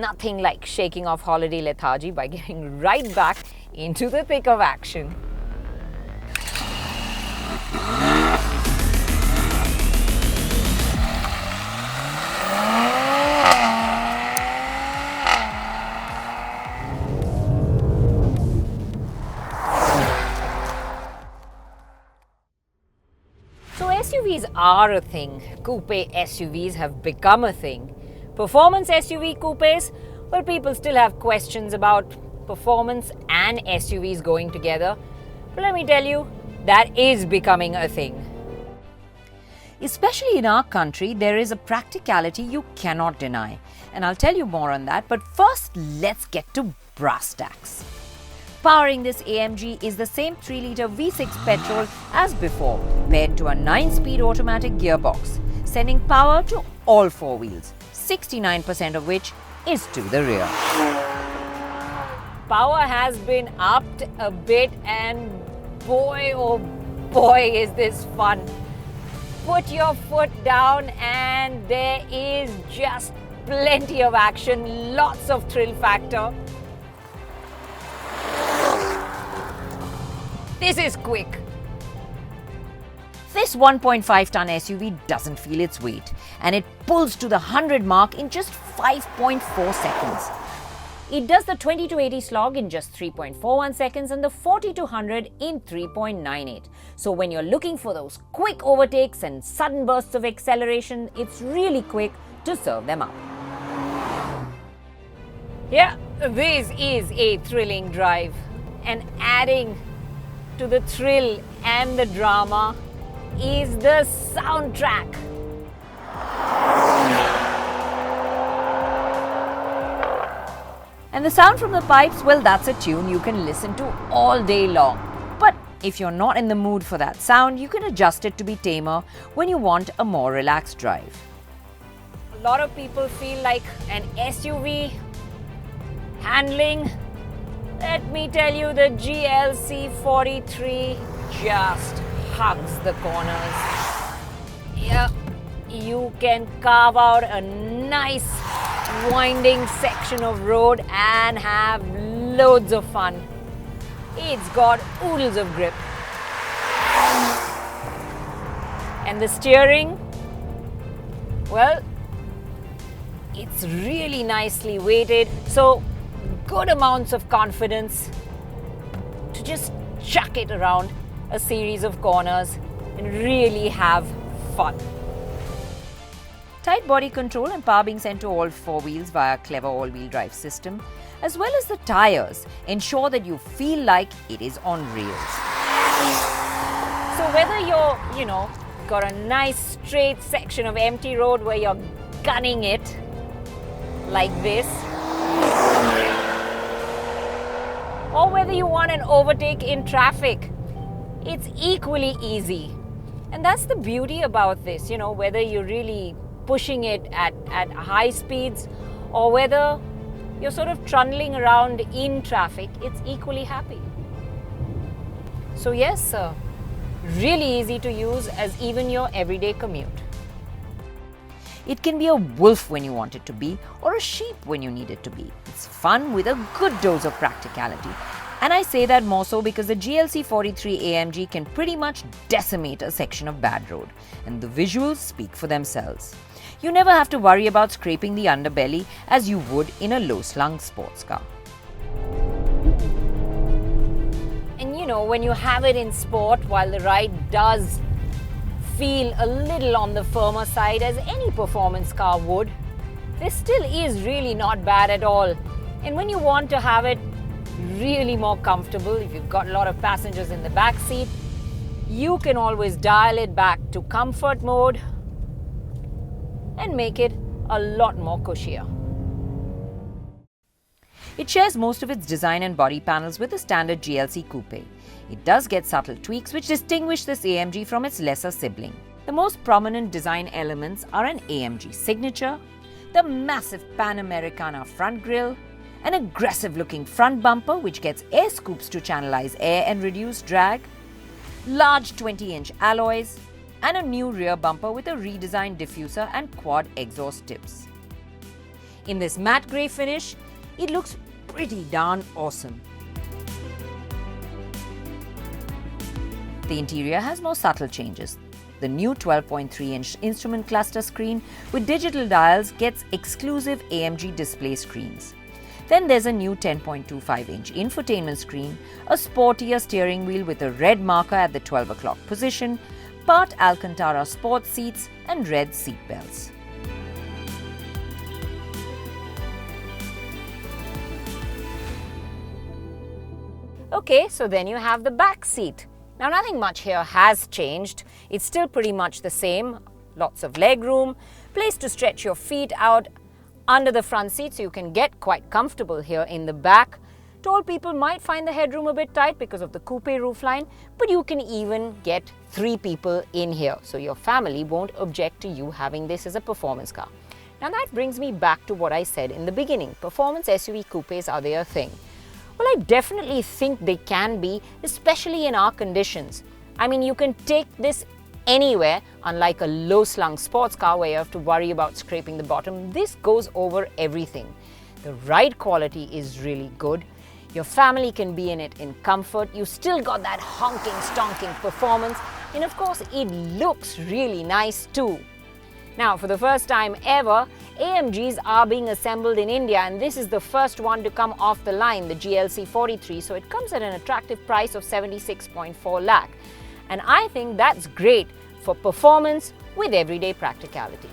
nothing like shaking off holiday lethargy by getting right back into the thick of action. So SUVs are a thing. Coupe SUVs have become a thing. Performance SUV coupes, well, people still have questions about performance and SUVs going together. But let me tell you, that is becoming a thing. Especially in our country, there is a practicality you cannot deny. And I'll tell you more on that. But first, let's get to brass tacks. Powering this AMG is the same 3-litre V6 petrol as before, paired to a 9-speed automatic gearbox, sending power to all four wheels, 69% of which is to the rear. Power has been upped a bit, and boy oh boy is this fun. Put your foot down and there is just plenty of action, lots of thrill factor. This is quick. This 1.5-ton SUV doesn't feel its weight, and it pulls to the 100 mark in just 5.4 seconds. It does the 20 to 80 slog in just 3.41 seconds and the 40 to 100 in 3.98. So when you're looking for those quick overtakes and sudden bursts of acceleration, it's really quick to serve them up. Yeah, this is a thrilling drive, and adding to the thrill and the drama is the soundtrack. And the sound from the pipes, well, that's a tune you can listen to all day long. But if you're not in the mood for that sound, you can adjust it to be tamer when you want a more relaxed drive. A lot of people feel like an SUV handling. Let me tell you, the GLC 43 just hugs the corners. Yeah, you can carve out a nice winding section of road and have loads of fun. It's got oodles of grip. And the steering, well, it's really nicely weighted, so good amounts of confidence to just chuck it around a series of corners and really have fun. Tight body control and power being sent to all four wheels via a clever all-wheel drive system, as well as the tires, ensure that you feel like it is on rails. So whether you're, got a nice straight section of empty road where you're gunning it like this, or whether you want an overtake in traffic, it's equally easy. And that's the beauty about this, whether you're really pushing it at high speeds or whether you're sort of trundling around in traffic, it's equally happy. So yes, really easy to use as even your everyday commute. It can be a wolf when you want it to be, or a sheep when you need it to be. It's fun with a good dose of practicality. And I say that more so because the GLC 43 AMG can pretty much decimate a section of bad road, and the visuals speak for themselves. You never have to worry about scraping the underbelly as you would in a low-slung sports car. And when you have it in sport, while the ride does feel a little on the firmer side as any performance car would, this still is really not bad at all. And when you want to have it really more comfortable, if you've got a lot of passengers in the back seat, you can always dial it back to comfort mode and make it a lot more cushier. It shares most of its design and body panels with the standard GLC Coupe. It does get subtle tweaks which distinguish this AMG from its lesser sibling. The most prominent design elements are an AMG signature, the massive Pan-Americana front grille, an aggressive-looking front bumper which gets air scoops to channelize air and reduce drag, large 20-inch alloys, and a new rear bumper with a redesigned diffuser and quad exhaust tips. In this matte grey finish, it looks pretty darn awesome. The interior has more subtle changes. The new 12.3-inch instrument cluster screen with digital dials gets exclusive AMG display screens. Then there's a new 10.25-inch infotainment screen, a sportier steering wheel with a red marker at the 12 o'clock position, part Alcantara sports seats and red seat belts. Okay, so then you have the back seat. Now nothing much here has changed. It's still pretty much the same. Lots of leg room, place to stretch your feet out under the front seat so you can get quite comfortable here in the back. Tall people might find the headroom a bit tight because of the coupe roofline, but you can even get 3 people in here, so your family won't object to you having this as a performance car. Now that brings me back to what I said in the beginning. Performance SUV coupes, are they a thing? Well, I definitely think they can be, especially in our conditions. I mean, you can take this anywhere, unlike a low-slung sports car where you have to worry about scraping the bottom. This goes over everything. The ride quality is really good. Your family can be in it in comfort. You still got that honking, stonking performance. And of course, it looks really nice too. Now, for the first time ever, AMGs are being assembled in India, and this is the first one to come off the line, the GLC 43. So it comes at an attractive price of 76.4 lakh. And I think that's great for performance with everyday practicality.